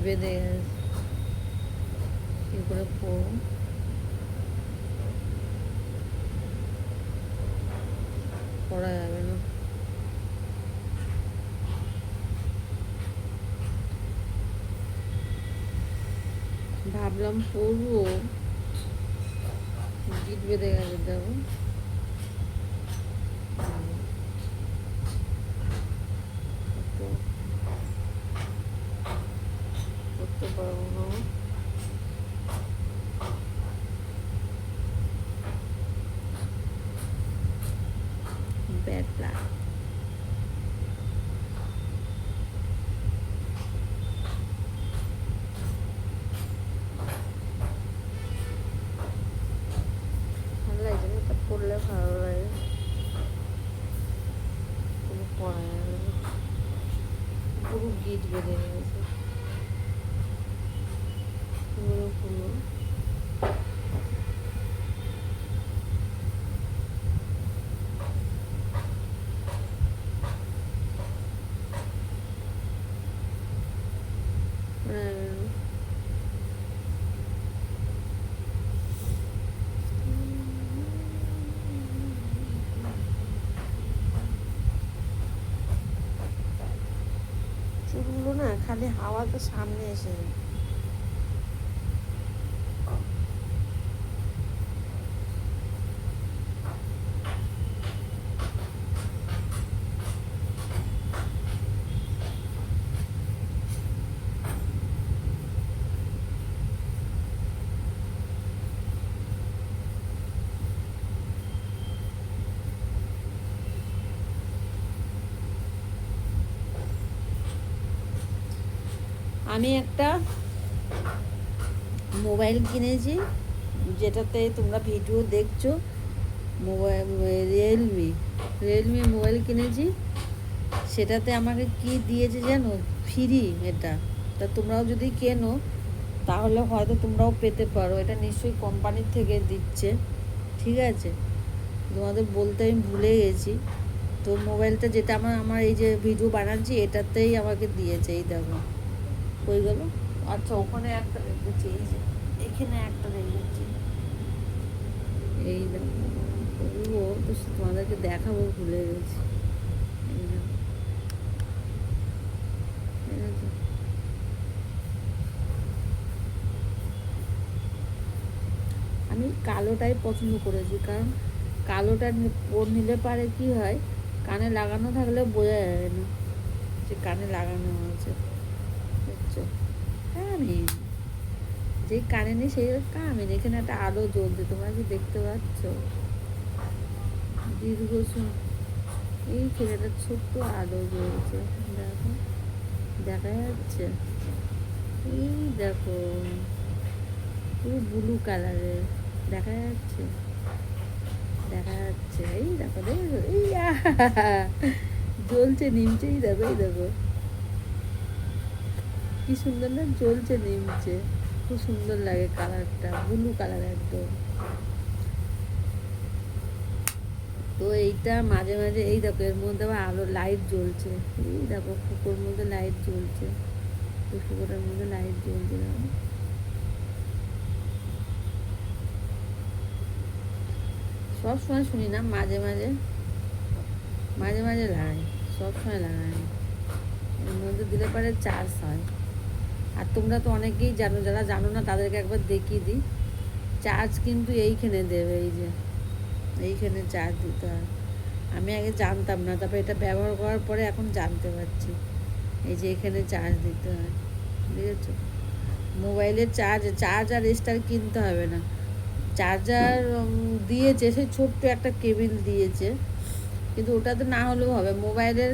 বেঁধে গেছে, কি করে পরবো? পরা যাবে না। ভাবলাম পরবো, গিট বেঁধে গেছে দেখো। করতে পারবো না, ব্যাড লাক। ভালো লাগছে না, এটা পরলে ভালো লাগে, কোনো পরা যাবে না, পুরো গিট বেঁধে গেছে পুরো পুরো। চুলগুলো না খালি হাওয়া তো সামনে এসে যায়। আমি একটা মোবাইল কিনেছি, যেটাতে তোমরা ভিডিও দেখছো, মোবাইল রিয়েলমি মোবাইল কিনেছি। সেটাতে আমাকে কি দিয়েছে জানো? ফ্রি এটা। তা তোমরাও যদি কেনো তাহলে হয়তো তোমরাও পেতে পারো, এটা নিশ্চয়ই কোম্পানির থেকে দিচ্ছে, ঠিক আছে? তোমাদের বলতে আমি ভুলে গেছি। তো মোবাইলটা যেটা আমার এই যে ভিডিও বানাচ্ছি এটাতেই আমাকে দিয়েছে, এই দেখো। হয়ে গেল। আচ্ছা, ওখানে একটা রেখেছি, এই যে এখানে একটা রেখেছি, এই দেখো। বলবো তো তোমাদেরকে দেখাবো, ভুলে গেছি। এই দেখো, আমি কালোটাই পছন্দ করেছি, কারণ কালোটা নিলে পারে কি হয়, কানে লাগানো থাকলে বোঝা যাবে না যে কানে লাগানো আছে, বুঝছো? কামিন, যে কানে নেই সেই কামিন। এখানে একটা আলো জ্বলছে, তোমরা কি দেখতে পাচ্ছ? দীর্ঘ এই ছেলেটা ছোট্ট আলো জ্বলছে, দেখো, দেখা যাচ্ছে? এই দেখো, পুরো ব্লু কালারের, দেখা যাচ্ছে? দেখা যাচ্ছে, এই দেখো, দেখো, এই জ্বলছে নিমছে, এই দেখো, এই দেখো কি সুন্দর না, জ্বলছে নিমছে, খুব সুন্দর লাগে কালারটা, ব্লু কালার একদম। তো এইটা মাঝে মাঝে, এই দেখো এর মধ্যে আবার আলো লাইট জ্বলছে, এই দেখো ফুকোর মধ্যে লাইট জ্বলছে, এই ফুকোটার মধ্যে লাইট জ্বলছে, দেখো। সব সময় শুনি না, মাঝে মাঝে মাঝে মাঝে লাগাই, সব সময় লাগাই। এর মধ্যে দিলে পরে চার্জ হয়। আর তোমরা তো অনেকেই জানো, যারা জানো না তাদেরকে একবার দেখিয়ে দিই। চার্জ কিন্তু এইখানে দেবে, এই যে এইখানে চার্জ দিতে হয়। আমি আগে জানতাম না, তারপরে এটা ব্যবহার করার পরে এখন জানতে পারছি, এই যে এখানে চার্জ দিতে হয়, বুঝেছ? মোবাইলের চার্জ আর স্টার কিনতে হবে না, চার্জার দিয়েছে, সেই ছোট্ট একটা কেবিল দিয়েছে, কিন্তু ওটাতে না হলেও হবে, মোবাইলের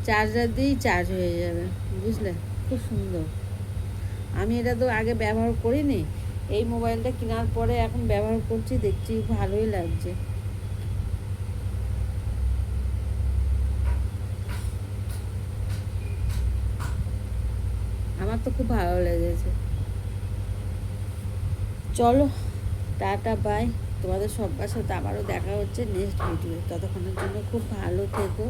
চার্জার দিয়েই চার্জ হয়ে যাবে, বুঝলে? খুব সুন্দর। আমি এটা তো আগে ব্যবহার করিনি, এই মোবাইলটা কেনার পরে এখন ব্যবহার করছি, দেখছি ভালোই লাগছে। আমার তো খুব ভালো লেগেছে। চলো, টাটা, বাই। তোমাদের সবার সাথে আবারও দেখা হচ্ছে নেক্সট ভিডিও। ততক্ষণের জন্য খুব ভালো থেকো।